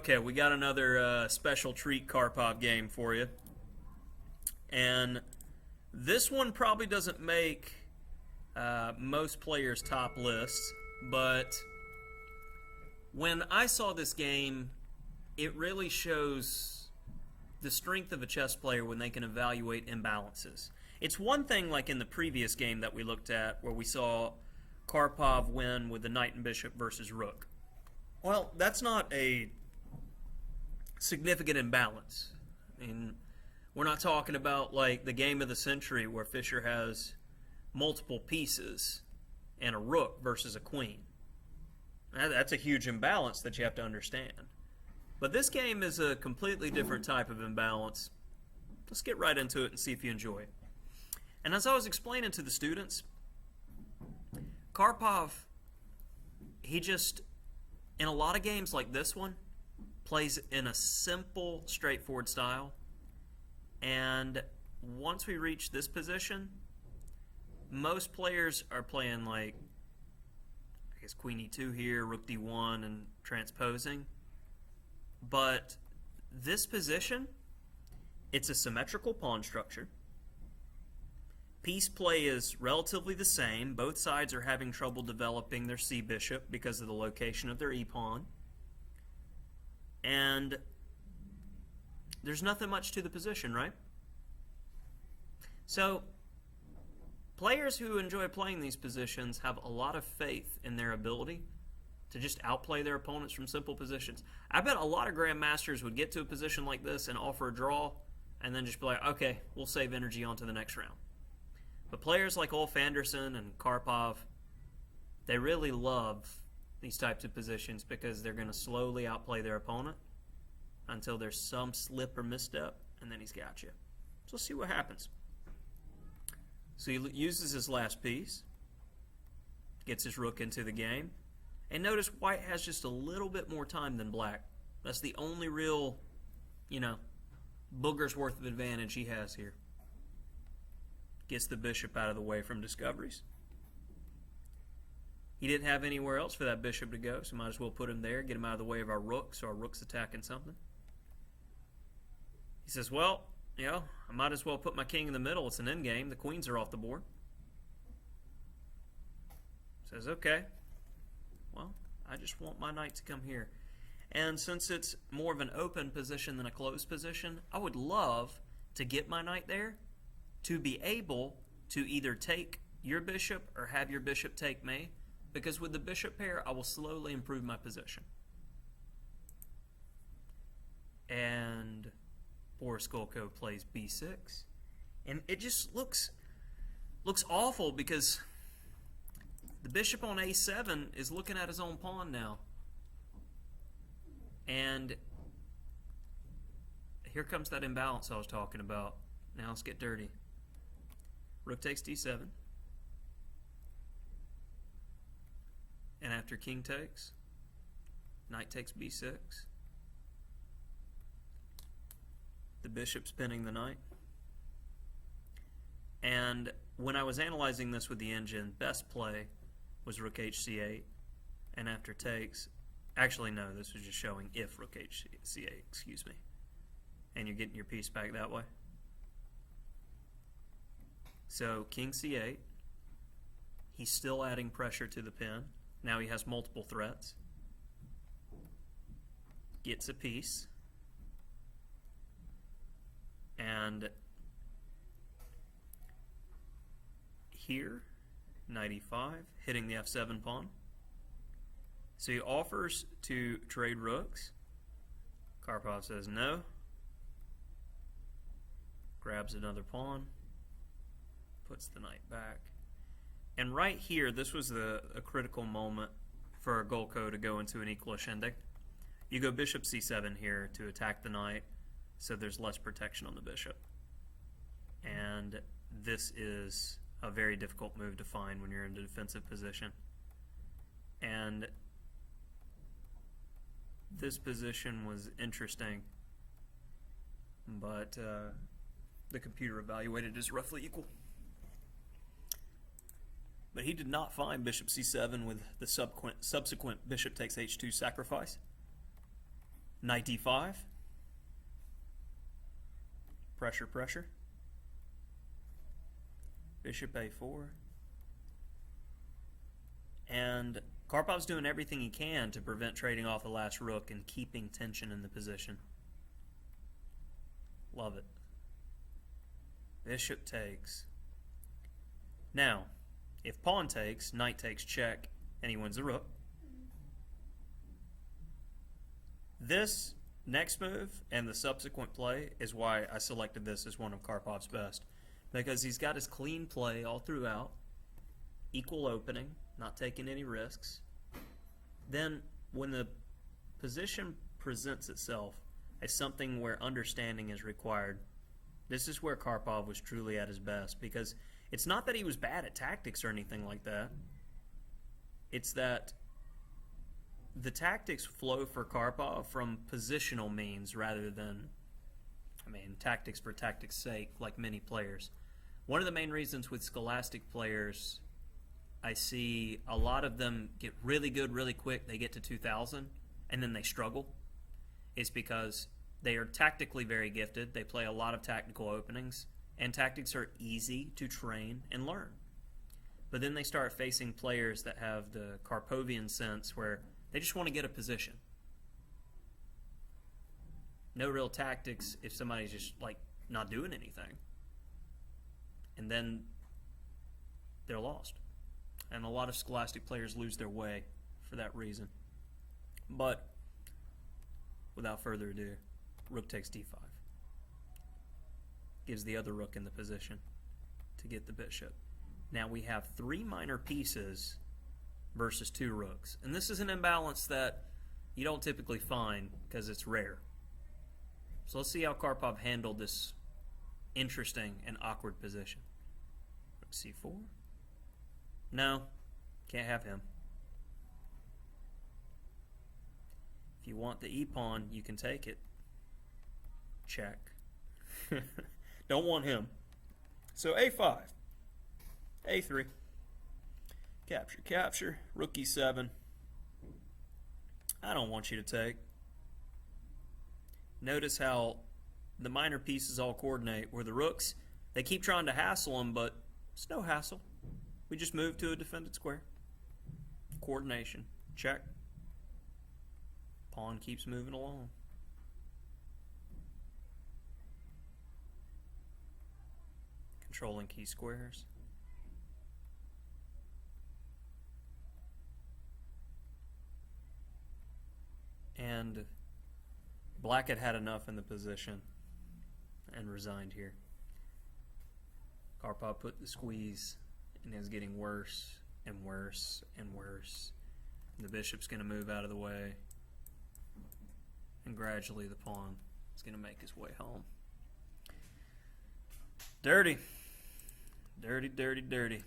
Okay, we got another special treat Karpov game for you. And this one probably doesn't make most players' top lists, but when I saw this game, it really shows the strength of a chess player when they can evaluate imbalances. It's one thing like in the previous game that we looked at where we saw Karpov win with the knight and bishop versus rook. Well, that's not a significant imbalance. I mean, we're not talking about like the game of the century where Fischer has multiple pieces and a rook versus a queen. That's a huge imbalance that you have to understand. But this game is a completely different type of imbalance. Let's get right into it and see if you enjoy it. And as I was explaining to the students, Karpov, he just, in a lot of games like this one, plays in a simple, straightforward style. And once we reach this position, most players are playing like, I guess Queen E2 here, Rook D1, and transposing. But this position, it's a symmetrical pawn structure. Piece play is relatively the same. Both sides are having trouble developing their C-bishop because of the location of their E-pawn. And there's nothing much to the position, right? So, players who enjoy playing these positions have a lot of faith in their ability to just outplay their opponents from simple positions. I bet a lot of grandmasters would get to a position like this and offer a draw and then just be like, okay, we'll save energy on to the next round. But players like Ulf Andersson and Karpov, they really love these types of positions because they're going to slowly outplay their opponent until there's some slip or misstep, and then he's got you. So let's see what happens. So he uses his last piece, gets his rook into the game, and notice white has just a little bit more time than black. That's the only real, booger's worth of advantage he has here. Gets the bishop out of the way from discoveries. He didn't have anywhere else for that bishop to go, so might as well put him there, get him out of the way of our rook, so our rook's attacking something. He says, well, I might as well put my king in the middle. It's an endgame. The queens are off the board. Says, okay, well, I just want my knight to come here. And since it's more of an open position than a closed position, I would love to get my knight there to be able to either take your bishop or have your bishop take me, because with the bishop pair, I will slowly improve my position. And Boris Gulko plays b6. And it just looks awful because the bishop on a7 is looking at his own pawn now. And here comes that imbalance I was talking about. Now let's get dirty. Rook takes d7. And after king takes, knight takes b6. The bishop's pinning the knight. And when I was analyzing this with the engine, best play was rook hc8. And after takes, actually no, this was just showing if rook hc8, excuse me. And you're getting your piece back that way. So king c8. He's still adding pressure to the pin. Now he has multiple threats. Gets a piece. And here, knight e5, hitting the f7 pawn. So he offers to trade rooks. Karpov says no. Grabs another pawn. Puts the knight back. And right here, this was a critical moment for Gulko to go into an equalish ending. You go bishop c7 here to attack the knight, so there's less protection on the bishop. And this is a very difficult move to find when you're in a defensive position. And this position was interesting, but the computer evaluated as roughly equal. But he did not find bishop c7 with the subsequent bishop takes h2 sacrifice. Knight d5. Pressure, pressure. Bishop a4. And Karpov's doing everything he can to prevent trading off the last rook and keeping tension in the position. Love it. Bishop takes. Now, if pawn takes, knight takes check, and he wins the rook. This next move and the subsequent play is why I selected this as one of Karpov's best. Because he's got his clean play all throughout, equal opening, not taking any risks. Then, when the position presents itself as something where understanding is required, this is where Karpov was truly at his best. Because it's not that he was bad at tactics or anything like that. It's that the tactics flow for Karpov from positional means rather than, tactics for tactics' sake, like many players. One of the main reasons with scholastic players, I see a lot of them get really good really quick. They get to 2000 and then they struggle. It's because they are tactically very gifted. They play a lot of tactical openings, and tactics are easy to train and learn. But then they start facing players that have the Karpovian sense where they just want to get a position. No real tactics if somebody's just not doing anything. And then they're lost. And a lot of scholastic players lose their way for that reason. But without further ado, rook takes d5. Gives the other rook in the position to get the bishop. Now we have 3 minor pieces versus 2 rooks. And this is an imbalance that you don't typically find because it's rare. So let's see how Karpov handled this interesting and awkward position. Rook c4. No, can't have him. If you want the e-pawn, you can take it. Check. Don't want him. So a5. a3. Capture, capture. Rook e7. I don't want you to take. Notice how the minor pieces all coordinate, where the rooks, they keep trying to hassle them, but it's no hassle. We just move to a defended square. Coordination. Check. Pawn keeps moving along. Controlling key squares. And Black had enough in the position and resigned here. Karpov put the squeeze and is getting worse and worse and worse. And the bishop's going to move out of the way. And gradually the pawn is going to make his way home. Dirty. Dirty, dirty, dirty.